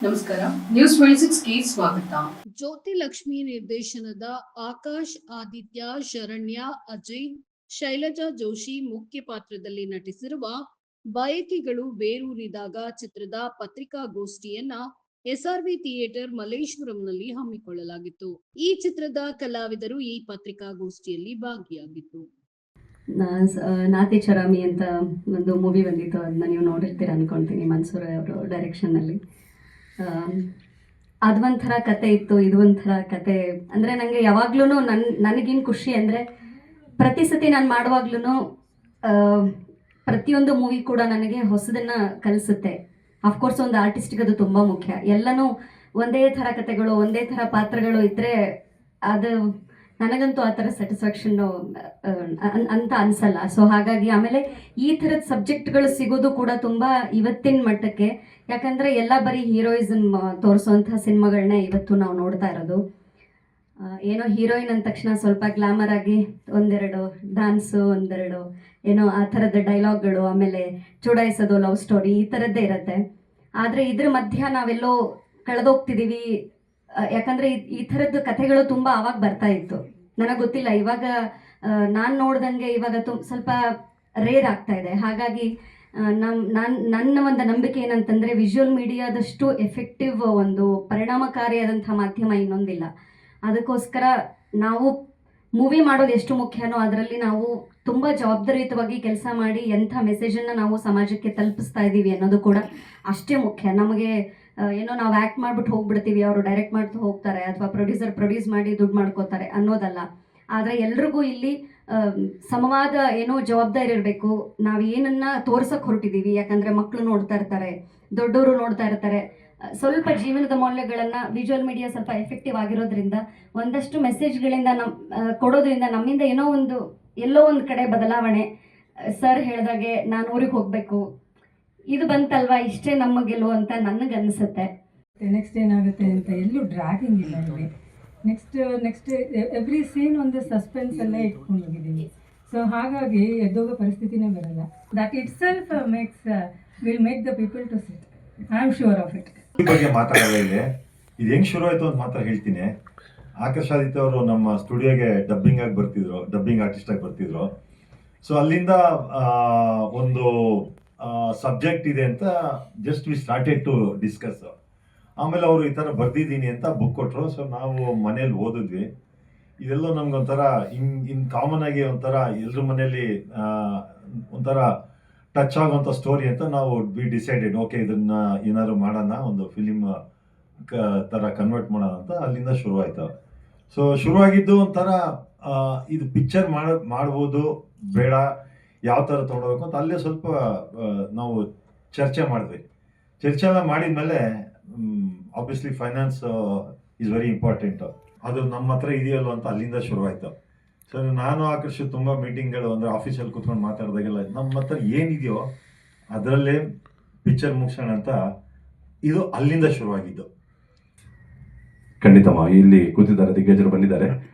ನಮಸ್ಕಾರ. ನ್ಯೂಸ್ 26ಗೆ ಸ್ವಾಗತ. ಜ್ಯೋತಿ ಲಕ್ಷ್ಮಿ ನಿರ್ದೇಶನದ ಆಕಾಶ್, ಆದಿತ್ಯ, ಶರಣ್ಯ, ಅಜಯ್, ಶೈಲಜಾ ಜೋಶಿ ಮುಖ್ಯ ಪಾತ್ರದಲ್ಲಿ ನಟಿಸಿರುವ ಬಯಕೆಗಳು ಬೇರೂರಿದಾಗ ಚಿತ್ರದ ಪತ್ರಿಕಾಗೋಷ್ಠಿಯನ್ನ ಎಸ್ಆರ್ವಿ ಥಿಯೇಟರ್ ಮಲ್ಲೇಶ್ವರಂನಲ್ಲಿ ಹಮ್ಮಿಕೊಳ್ಳಲಾಗಿತ್ತು. ಈ ಚಿತ್ರದ ಕಲಾವಿದರು ಈ ಪತ್ರಿಕಾಗೋಷ್ಠಿಯಲ್ಲಿ ಭಾಗಿಯಾಗಿತ್ತು. ನಾತಿ ಚರಾಮಿ ಅಂತ ಒಂದು ಮೂವಿ ಬಂದಿತ್ತು, ಅದನ್ನ ನೀವು ನೋಡಿರ್ತೀರ ಅನ್ಕೊಂತೀನಿ, ಮನ್ಸೂರ್ ಅವರು ಡೈರೆಕ್ಷನ್ನಲ್ಲಿ. ಅದು ಒಂಥರ ಕತೆ ಇತ್ತು, ಇದು ಒಂಥರ ಕತೆ. ಅಂದರೆ ನನಗೆ ಯಾವಾಗ್ಲೂ ನನಗೇನು ಖುಷಿ ಅಂದರೆ, ಪ್ರತಿ ಸತಿ ನಾನು ಮಾಡುವಾಗ್ಲೂ ಪ್ರತಿಯೊಂದು ಮೂವಿ ಕೂಡ ನನಗೆ ಹೊಸದನ್ನು ಕಲಿಸುತ್ತೆ. ಅಫ್ಕೋರ್ಸ್ ಒಂದು ಆರ್ಟಿಸ್ಟಿಗೆ ಅದು ತುಂಬ ಮುಖ್ಯ. ಎಲ್ಲನೂ ಒಂದೇ ಥರ ಕತೆಗಳು, ಒಂದೇ ಥರ ಪಾತ್ರಗಳು ಇದ್ದರೆ ಅದು ನನಗಂತೂ ಆ ಥರ ಸ್ಯಾಟಿಸ್ಫ್ಯಾಕ್ಷನ್ನು ಅಂತ ಅನಿಸಲ್ಲ. ಸೊ ಹಾಗಾಗಿ ಆಮೇಲೆ ಈ ಥರದ ಸಬ್ಜೆಕ್ಟ್ಗಳು ಸಿಗೋದು ಕೂಡ ತುಂಬ ಇವತ್ತಿನ ಮಟ್ಟಕ್ಕೆ. ಯಾಕಂದರೆ ಎಲ್ಲ ಬರೀ ಹೀರೋಯಿಸಮ್ ತೋರಿಸೋವಂಥ ಸಿನಿಮಾಗಳನ್ನ ಇವತ್ತು ನಾವು ನೋಡ್ತಾ ಇರೋದು. ಏನೋ ಹೀರೋಯಿನ್ ಅಂದ ತಕ್ಷಣ ಸ್ವಲ್ಪ ಗ್ಲಾಮರ್ ಆಗಿ ಒಂದೆರಡು ಡ್ಯಾನ್ಸು, ಒಂದೆರಡು ಏನೋ ಆ ಥರದ ಡೈಲಾಗ್ಗಳು, ಆಮೇಲೆ ಚುಡಾಯಿಸೋದು, ಲವ್ ಸ್ಟೋರಿ, ಈ ಥರದ್ದೇ ಇರುತ್ತೆ. ಆದರೆ ಇದ್ರ ಮಧ್ಯ ನಾವೆಲ್ಲೋ ಕಳೆದೋಗ್ತಿದ್ದೀವಿ. ಯಾಕಂದರೆ ಈ ಥರದ್ದು ಕಥೆಗಳು ತುಂಬ ಆವಾಗ ಬರ್ತಾ ಇತ್ತು. ನನಗೆ ಗೊತ್ತಿಲ್ಲ, ಇವಾಗ ನಾನು ನೋಡ್ದಂಗೆ ಇವಾಗ ಸ್ವಲ್ಪ ರೇರ್ ಆಗ್ತಾ ಇದೆ. ಹಾಗಾಗಿ ನನ್ನ ಒಂದು ನಂಬಿಕೆ ಏನಂತಂದರೆ, ವಿಜುವಲ್ ಮೀಡಿಯಾದಷ್ಟು ಎಫೆಕ್ಟಿವ್ ಒಂದು ಪರಿಣಾಮಕಾರಿಯಾದಂಥ ಮಾಧ್ಯಮ ಇನ್ನೊಂದಿಲ್ಲ. ಅದಕ್ಕೋಸ್ಕರ ನಾವು ಮೂವಿ ಮಾಡೋದು ಎಷ್ಟು ಮುಖ್ಯನೋ ಅದರಲ್ಲಿ ನಾವು ತುಂಬ ಜವಾಬ್ದಾರಿಯುತವಾಗಿ ಕೆಲಸ ಮಾಡಿ ಎಂಥ ಮೆಸೇಜನ್ನು ನಾವು ಸಮಾಜಕ್ಕೆ ತಲುಪಿಸ್ತಾ ಇದ್ದೀವಿ ಅನ್ನೋದು ಕೂಡ ಅಷ್ಟೇ ಮುಖ್ಯ. ನಮಗೆ ಏನೋ ನಾವು ಆ್ಯಕ್ಟ್ ಮಾಡಿಬಿಟ್ಟು ಹೋಗ್ಬಿಡ್ತೀವಿ, ಅವರು ಡೈರೆಕ್ಟ್ ಮಾಡ್ತಾ ಹೋಗ್ತಾರೆ, ಅಥವಾ ಪ್ರೊಡ್ಯೂಸರ್ ಪ್ರೊಡ್ಯೂಸ್ ಮಾಡಿ ದುಡ್ಡು ಮಾಡ್ಕೋತಾರೆ ಅನ್ನೋದಲ್ಲ. ಆದರೆ ಎಲ್ರಿಗೂ ಇಲ್ಲಿ ಸಮವಾದ ಏನೋ ಜವಾಬ್ದಾರಿ ಇರಬೇಕು. ನಾವು ಏನನ್ನು ತೋರ್ಸೋಕೆ ಹೊರಟಿದ್ದೀವಿ, ಯಾಕಂದರೆ ಮಕ್ಕಳು ನೋಡ್ತಾ ಇರ್ತಾರೆ, ದೊಡ್ಡವರು ನೋಡ್ತಾ ಇರ್ತಾರೆ. ಸ್ವಲ್ಪ ಜೀವನದ ಮೌಲ್ಯಗಳನ್ನು ವಿಜುವಲ್ ಮೀಡಿಯಾ ಸ್ವಲ್ಪ ಎಫೆಕ್ಟಿವ್ ಆಗಿರೋದ್ರಿಂದ, ಒಂದಷ್ಟು ಮೆಸೇಜ್ಗಳಿಂದ ಕೊಡೋದ್ರಿಂದ ನಮ್ಮಿಂದ ಎಲ್ಲೋ ಒಂದು ಕಡೆ ಬದಲಾವಣೆ. ಸರ್ ಹೇಳಿದಾಗೆ ನಾನು ಊರಿಗೆ ಹೋಗಬೇಕು, ಇದು ಬಂತಲ್ವಾ, ಇಷ್ಟೇ ನಮ್ಮ ಗೆಲುವು ಅಂತ ನನಗನ್ನಿಸುತ್ತೆ. ನೆಕ್ಸ್ಟ್ ಏನಾಗುತ್ತೆ ಅಂತ ಎಲ್ಲೂ ಡ್ರ್ಯಾಗಿಂಗ್ ಇಲ್ಲ ಇಲ್ಲಿ. ನೆಕ್ಸ್ಟ್ ಎವ್ರಿ ಸೀನ್ ಒಂದು ಸಸ್ಪೆನ್ಸ್ ಎಲ್ಲ ಇಟ್ಕೊಂಡು ಹೋಗಿದ್ದೀವಿ. ಸೊ ಹಾಗಾಗಿ ಎದ್ದೋಗೋ ಪರಿಸ್ಥಿತಿನೇ ಬರಲ್ಲ. That itself will make the people to sit. I am sure of it. ಈ ಬಗ್ಗೆ ಮಾತಾಡೋದೇ ಇದೆ. ಇದು ಹೆಂಗೆ ಶುರು ಆಯಿತು ಅಂತ ಮಾತ್ರ ಹೇಳ್ತೀನಿ. ಆಕಾಶ್ ಆದಿತ್ಯ ಅವರು ನಮ್ಮ ಸ್ಟುಡಿಯೋಗೆ ಡಬ್ಬಿಂಗ್ ಆಗಿ ಬರ್ತಿದ್ರು, ಡಬ್ಬಿಂಗ್ ಆರ್ಟಿಸ್ಟ್ ಆಗಿ ಬರ್ತಿದ್ರು. ಸೊ ಅಲ್ಲಿಂದ ಒಂದು ಸಬ್ಜೆಕ್ಟ್ ಇದೆ ಅಂತ just we started to discuss. ಆಮೇಲೆ ಅವರು ಈ ಥರ ಬರ್ದಿದ್ದೀನಿ ಅಂತ ಬುಕ್ ಕೊಟ್ಟರು. ಸೊ ನಾವು ಮನೇಲಿ ಓದಿದ್ವಿ. ಇದೆಲ್ಲ ನಮ್ಗೊಂಥರ ಇನ್ ಕಾಮನ್ ಆಗಿ ಒಂಥರ ಎಲ್ರ ಮನೇಲಿ ಒಂಥರ ಟಚ್ ಆಗುವಂಥ ಸ್ಟೋರಿ ಅಂತ ನಾವು ವಿ ಡಿಸೈಡೆಡ್, ಓಕೆ ಇದನ್ನ ಏನಾದ್ರು ಮಾಡೋಣ, ಒಂದು ಫಿಲಿಮ್ ಥರ ಕನ್ವರ್ಟ್ ಮಾಡೋಣ ಅಂತ ಅಲ್ಲಿಂದ ಶುರುವಾಯಿತು. ಸೊ ಶುರುವಾಗಿದ್ದು ಒಂಥರ ಇದು ಪಿಕ್ಚರ್ ಮಾಡ್ಬೋದು ಬೇಡ, ಯಾವ ಥರ ತೊಗೊಳ್ಬೇಕು ಅಂತ ಅಲ್ಲೇ ಸ್ವಲ್ಪ ನಾವು ಚರ್ಚೆ ಮಾಡಿದ್ವಿ. ಚರ್ಚೆ ಎಲ್ಲ ಮಾಡಿದ್ಮೇಲೆ obviously finance is very important. ಅದು ನಮ್ಮ ಹತ್ರ ಇದೆಯಲ್ಲ ಅಂತ ಅಲ್ಲಿಂದ ಶುರುವಾಯಿತು. ಸೊ ನಾನು ಆಕರ್ಷ್ ತುಂಬ ಮೀಟಿಂಗ್ಗಳು ಅಂದರೆ ಆಫೀಸಲ್ಲಿ ಕೂತ್ಕೊಂಡು ಮಾತಾಡಿದಾಗೆಲ್ಲ ನಮ್ಮ ಹತ್ರ ಏನಿದೆಯೋ ಅದರಲ್ಲೇ ಪಿಕ್ಚರ್ ಮುಗಿಸೋಣ ಅಂತ ಇದು ಅಲ್ಲಿಂದ ಶುರುವಾಗಿದ್ದು. ಖಂಡಿತಮ್ಮ ಇಲ್ಲಿ ಕೂತಿದ್ದಾರೆ, ದಿಗ್ಗಜರು ಬಂದಿದ್ದಾರೆ.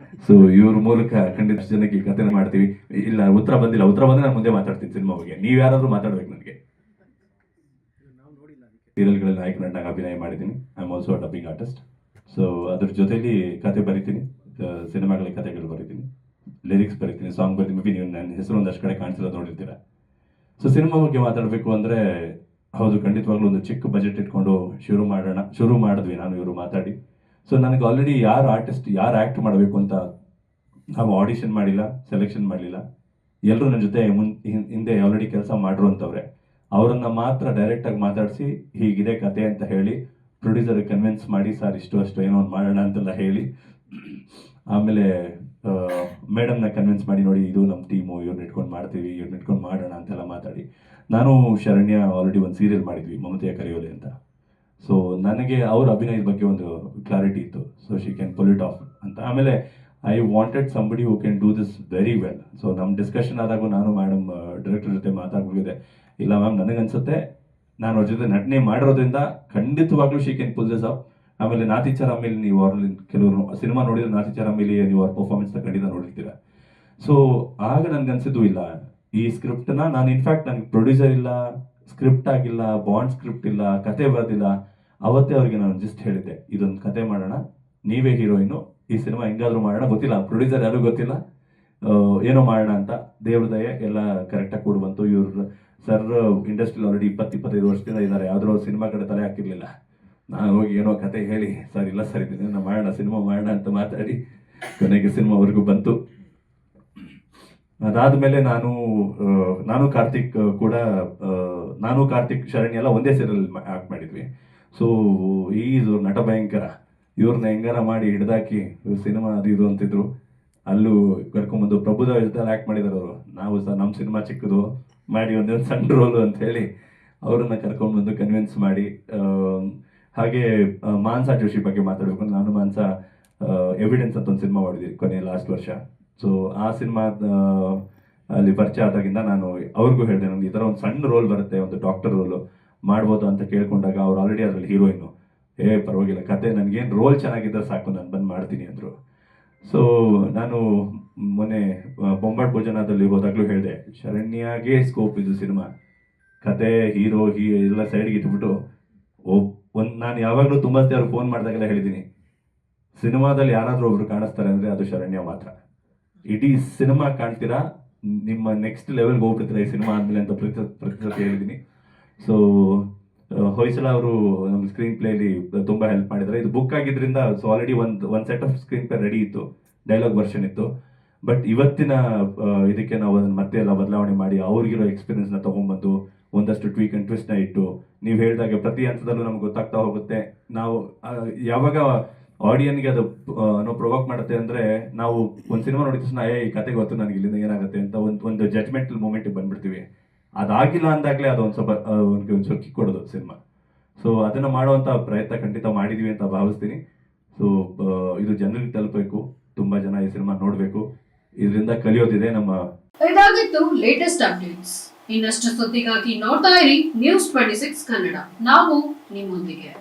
ಸೊ ಇವ್ರ ಮೂಲಕ ಖಂಡಿತ ಜನಕ್ಕೆ ಕಥೆ ಮಾಡ್ತೀವಿ. ಇಲ್ಲ ಉತ್ತರ ಬಂದಿಲ್ಲ, ಉತ್ತರ ಬಂದ್ರೆ ನಾನು ಮುಂದೆ ಮಾತಾಡ್ತೀನಿ ಸಿನಿಮಾ ಬಗ್ಗೆ. ನೀವು ಯಾರಾದ್ರೂ ಮಾತಾಡ್ಬೇಕು ನನಗೆ. ಸೀರಿಯಲ್ಗಳಲ್ಲಿ ನಾಯಕ ನಟನಾಗಿ ಅಭಿನಯ ಮಾಡಿದ್ದೀನಿ. I am also dubbing artist. So ಅದ್ರ ಜೊತೆಲಿ ಕತೆ ಬರಿತೀನಿ, ಸಿನಿಮಾಗಳ ಕಥೆಗಳು ಬರಿತೀನಿ, ಲಿರಿಕ್ಸ್ ಬರಿತೀನಿ, ಸಾಂಗ್ ಬರಿತೀನಿ. ಮೇ ಬಿ ನೀವು ನನ್ನ ಹೆಸರು ಒಂದಷ್ಟು ಕಡೆ ಕಾಣಿಸಿರೋದು ನೋಡಿರ್ತೀರ. ಸೊ ಸಿನಿಮಾ ಬಗ್ಗೆ ಮಾತಾಡಬೇಕು ಅಂದರೆ ಹೌದು, ಖಂಡಿತವಾಗ್ಲೂ ಒಂದು ಚಿಕ್ಕ ಬಜೆಟ್ ಇಟ್ಕೊಂಡು ಶುರು ಮಾಡಿದ್ವಿ ನಾನು ಇವರು ಮಾತಾಡಿ. ಸೊ ನನಗೆ ಆಲ್ರೆಡಿ ಯಾರು ಆರ್ಟಿಸ್ಟ್, ಯಾರು ಆ್ಯಕ್ಟ್ ಮಾಡಬೇಕು ಅಂತ ನಾವು ಆಡಿಷನ್ ಮಾಡಿಲ್ಲ, ಸೆಲೆಕ್ಷನ್ ಮಾಡಲಿಲ್ಲ. ಎಲ್ಲರೂ ನನ್ನ ಜೊತೆ ಹಿಂದೆ ಆಲ್ರೆಡಿ ಕೆಲಸ ಮಾಡಿರುವಂಥವ್ರೆ. ಅವರನ್ನು ಮಾತ್ರ ಡೈರೆಕ್ಟಾಗಿ ಮಾತಾಡಿಸಿ ಹೀಗಿದೆ ಕತೆ ಅಂತ ಹೇಳಿ ಪ್ರೊಡ್ಯೂಸರ್ಗೆ ಕನ್ವಿನ್ಸ್ ಮಾಡಿ, ಸರ್ ಅಷ್ಟು ಏನೋ ಒಂದು ಮಾಡೋಣ ಅಂತೆಲ್ಲ ಹೇಳಿ, ಆಮೇಲೆ ಮೇಡಮ್ನ ಕನ್ವಿನ್ಸ್ ಮಾಡಿ, ನೋಡಿ ಇದು ನಮ್ಮ ಟೀಮು, ಇವ್ರನ್ನ ಇಟ್ಕೊಂಡು ಮಾಡ್ತೀವಿ, ಇವ್ರನ್ನ ಇಟ್ಕೊಂಡು ಮಾಡೋಣ ಅಂತೆಲ್ಲ ಮಾತಾಡಿ. ನಾನು ಶರಣ್ಯ ಆಲ್ರೆಡಿ ಒಂದು ಸೀರಿಯಲ್ ಮಾಡಿದ್ವಿ, ಮಮತೆಯ ಕರೆಯೋಲೆ ಅಂತ. ಸೊ ನನಗೆ ಅವ್ರ ಅಭಿನಯದ ಬಗ್ಗೆ ಒಂದು ಕ್ಲಾರಿಟಿ ಇತ್ತು. So she can pull it off ಅಂತ. ಆಮೇಲೆ I wanted somebody who can do this very well. So ನಮ್ಮ ಡಿಸ್ಕಷನ್ ಆದಾಗ ನಾನು ಮೇಡಮ್ ಡೈರೆಕ್ಟರ್ ಜೊತೆ ಮಾತಾಡ್ಬಿಟ್ಟಿದೆ, ಇಲ್ಲ ಮ್ಯಾಮ್ ನನಗನ್ಸುತ್ತೆ ನಾನು ಅವ್ರ ಜೊತೆ ನಟನೆ ಮಾಡಿರೋದ್ರಿಂದ ಖಂಡಿತವಾಗ್ಲೂ she can pull this up. ಆಮೇಲೆ ನಾತಿ ಚರಾಮಿಲಿ ನೀವು ಅವ್ರಲ್ಲಿ ಕೆಲವರು ಸಿನಿಮಾ ನೋಡಿದ್ರೆ ನಾತಿ ಚರಾಮಿಲಿ ನೀವು ಅವ್ರ ಪರ್ಫಾರ್ಮೆನ್ಸ್ನ ಖಂಡಿತ ನೋಡಿರ್ತೀರ. ಸೊ ಆಗ ನನಗನ್ಸಿದ್ದು, ಇಲ್ಲ ಈ ಸ್ಕ್ರಿಪ್ಟನ್ನ ನಾನು ಇನ್ಫ್ಯಾಕ್ಟ್ ನನಗೆ ಪ್ರೊಡ್ಯೂಸರ್ ಇಲ್ಲ, ಸ್ಕ್ರಿಪ್ಟ್ ಆಗಿಲ್ಲ, ಬಾಂಡ್ ಸ್ಕ್ರಿಪ್ಟ್ ಇಲ್ಲ, ಕತೆ ಬರೆದಿಲ್ಲ, ಅವತ್ತೇ ಅವ್ರಿಗೆ ನಾನು ಜಸ್ಟ್ ಹೇಳಿದ್ದೆ, ಇದೊಂದು ಕತೆ ಮಾಡೋಣ, ನೀವೇ ಹೀರೋಯಿನ್ನು, ಈ ಸಿನಿಮಾ ಹೆಂಗಾದ್ರೂ ಮಾಡೋಣ, ಗೊತ್ತಿಲ್ಲ ಪ್ರೊಡ್ಯೂಸರ್ ಯಾರು ಗೊತ್ತಿಲ್ಲ, ಏನೋ ಮಾಡೋಣ ಅಂತ. ದೇವ್ರ ದಯೆ ಎಲ್ಲ ಕರೆಕ್ಟಾಗಿ ಕೂಡ ಬಂತು. ಇವ್ರು ಸರ್ ಇಂಡಸ್ಟ್ರಿಲಿ ಆಲ್ರೆಡಿ 20-25 ವರ್ಷದಿಂದ ಇದ್ದಾರೆ, ಯಾವ್ದಾದ್ರು ಸಿನಿಮಾ ಕಡೆ ತಲೆ ಹಾಕಿರ್ಲಿಲ್ಲ. ನಾನು ಹೋಗಿ ಏನೋ ಕತೆ ಹೇಳಿ, ಸರ್ ಇಲ್ಲ ಸರ್ ಇದನ್ನ ಮಾಡೋಣ, ಸಿನಿಮಾ ಮಾಡೋಣ ಅಂತ ಮಾತಾಡಿ ಕೊನೆಗೆ ಸಿನಿಮಾವರೆಗೂ ಬಂತು. ಅದಾದ್ಮೇಲೆ ನಾನು ಕಾರ್ತಿಕ್ ಕೂಡ ನಾನು ಕಾರ್ತಿಕ್ ಶರಣ್ಯ ಎಲ್ಲ ಒಂದೇ ಸೀರಿಯಲ್ ಆಕ್ಟ್ ಮಾಡಿದ್ವಿ. ಸೊ ಈಸ್ ನಟ ಭಯಂಕರ, ಇವ್ರನ್ನ ಹೆಂಗಾರ ಮಾಡಿ ಹಿಡ್ದಾಕಿ ಸಿನಿಮಾ ಅದು ಇದು ಅಂತಿದ್ರು. ಅಲ್ಲೂ ಕರ್ಕೊಂಬಂದು ಪ್ರಭುದೇವ ಜೊತೆ ಆಕ್ಟ್ ಮಾಡಿದಾರೆ ಅವರು. ನಾವು ಸಹ ನಮ್ಮ ಸಿನಿಮಾ ಚಿಕ್ಕದು ಮಾಡಿ ಒಂದೊಂದು ಸಣ್ಣ ರೋಲು ಅಂತ ಹೇಳಿ ಅವ್ರನ್ನ ಕರ್ಕೊಂಡ್ಬಂದು ಕನ್ವಿನ್ಸ್ ಮಾಡಿ. ಹಾಗೆ ಮಾನ್ಸಾ ಜೋಶಿ ಬಗ್ಗೆ ಮಾತಾಡಬೇಕು. ನಾನು ಮಾನ್ಸಾ ಎವಿಡೆನ್ಸ್ ಅಂತ ಒಂದು ಸಿನಿಮಾ ಮಾಡಿದ್ವಿ ಕೊನೆ ಲಾಸ್ಟ್ ವರ್ಷ. ಸೊ ಆ ಸಿನಿಮಾ ಅಲ್ಲಿ ಪರಿಚಯ ಆದಾಗಿಂದ ನಾನು ಅವ್ರಿಗೂ ಹೇಳಿದೆ, ನನಗೆ ಈ ಥರ ಒಂದು ಸಣ್ಣ ರೋಲ್ ಬರುತ್ತೆ, ಒಂದು ಡಾಕ್ಟರ್ ರೋಲು ಮಾಡ್ಬೋದು ಅಂತ ಕೇಳ್ಕೊಂಡಾಗ ಅವ್ರು ಆಲ್ರೆಡಿ ಅದರಲ್ಲಿ ಹೀರೋಯಿನ್ನು. ಪರವಾಗಿಲ್ಲ, ಕತೆ ನನಗೇನು ರೋಲ್ ಚೆನ್ನಾಗಿದ್ದರೆ ಸಾಕು, ನಾನು ಬಂದು ಮಾಡ್ತೀನಿ ಅಂದರು. ಸೊ ನಾನು ಮೊನ್ನೆ ಬೊಂಬಾಟ್ ಭೋಜನದಲ್ಲಿ ಹೋದಾಗಲೂ ಹೇಳಿದೆ, ಶರಣ್ಯಾಗೆ ಸ್ಕೋಪ್ ಇದು ಸಿನಿಮಾ, ಕತೆ ಹೀರೋ ಎಲ್ಲ ಸೈಡ್ಗೆ ಇಟ್ಬಿಟ್ಟು ನಾನು ಯಾವಾಗಲೂ ತುಂಬ ಅವ್ರು ಫೋನ್ ಮಾಡಿದಾಗೆಲ್ಲ ಹೇಳಿದ್ದೀನಿ, ಸಿನಿಮಾದಲ್ಲಿ ಯಾರಾದರೂ ಒಬ್ರು ಕಾಣಿಸ್ತಾರೆ ಅಂದರೆ ಅದು ಶರಣ್ಯ ಮಾತ್ರ. ಇಡೀ ಸಿನಿಮಾ ಕಾಣ್ತೀರಾ, ನಿಮ್ಮ ನೆಕ್ಸ್ಟ್ ಲೆವೆಲ್ಗೆ ಹೋಗ್ಬಿಡ್ತೀರಾ ಈ ಸಿನಿಮಾ ಆದಮೇಲೆ ಅಂತ ಪ್ರತಿ ಹೇಳಿದ್ದೀನಿ. ಸೊ ಹೊಯ್ಸಳ ಅವರು ನಮ್ಮ ಸ್ಕ್ರೀನ್ ಪ್ಲೇಲಿ ತುಂಬ ಹೆಲ್ಪ್ ಮಾಡಿದ್ದಾರೆ. ಇದು ಬುಕ್ ಆಗಿದ್ರಿಂದ ಸೊ ಆಲ್ರೆಡಿ ಒಂದು set off screen play ready ಇತ್ತು, ಡೈಲಾಗ್ ವರ್ಷನ್ ಇತ್ತು. ಬಟ್ ಇವತ್ತಿನ ಇದಕ್ಕೆ ನಾವು ಅದನ್ನು ಮತ್ತೆ ಎಲ್ಲ ಬದಲಾವಣೆ ಮಾಡಿ ಅವ್ರಿಗಿರೋ ಎಕ್ಸ್ಪೀರಿಯನ್ಸ್ನ ತೊಗೊಂಡ್ಬಂದು ಒಂದಷ್ಟು ಟ್ವೀಕ್ ಆ್ಯಂಡ್ ಟ್ವಿಸ್ಟ್ನ ಇಟ್ಟು, ನೀವು ಹೇಳಿದಾಗೆ ಪ್ರತಿ ಹಂತದಲ್ಲೂ ನಮ್ಗೆ ಗೊತ್ತಾಗ್ತಾ ಹೋಗುತ್ತೆ. ನಾವು ಯಾವಾಗ ಆಡಿಯನ್ಗೆ ಅದು ಪ್ರೊವೋಕ್ ಮಾಡುತ್ತೆ ಅಂದರೆ, ನಾವು ಒಂದು ಸಿನಿಮಾ ನೋಡಿದ ತಕ್ಷಣ ಈ ಕತೆ ಗೊತ್ತು ನನಗೆ ಇಲ್ಲಿಂದ ಏನಾಗುತ್ತೆ ಅಂತ ಒಂದು ಜಡ್ಜ್ಮೆಂಟಲ್ ಮೂಮೆಂಟಿಗೆ ಬಂದ್ಬಿಡ್ತೀವಿ. ಅದಾಗಿಲ್ಲ ಅಂದಾಗಲೇ ಅದು ಒಂದು ಸ್ವಲ್ಪ ಕಿಕ್ ಕೊಡೋದು ಸಿನಿಮಾ. ಸೊ ಅದನ್ನು ಮಾಡುವಂಥ ಪ್ರಯತ್ನ ಖಂಡಿತ ಮಾಡಿದ್ವಿ ಅಂತ ಭಾವಿಸ್ತೀನಿ. ಸೊ ಇದು ಜನರಿಗೆ ತಲುಪಬೇಕು, ತುಂಬ ಜನ ಈ ಸಿನಿಮಾ ನೋಡಬೇಕು, ಇದರಿಂದ ಕಲಿಯೋದಿದೆ ನಮ್ಮ. ಇದಾಗಿತ್ತು ಲೇಟೆಸ್ಟ್ ಅಪ್ಡೇಟ್ಸ್. ಇನ್ನಷ್ಟು ಸುದ್ದಿಗಾಗಿ ನೋಡ್ತಾ ಇರಿ News 26 ಕನ್ನಡ. ನಾವು ನಿಮ್ಮೊಂದಿಗೆ.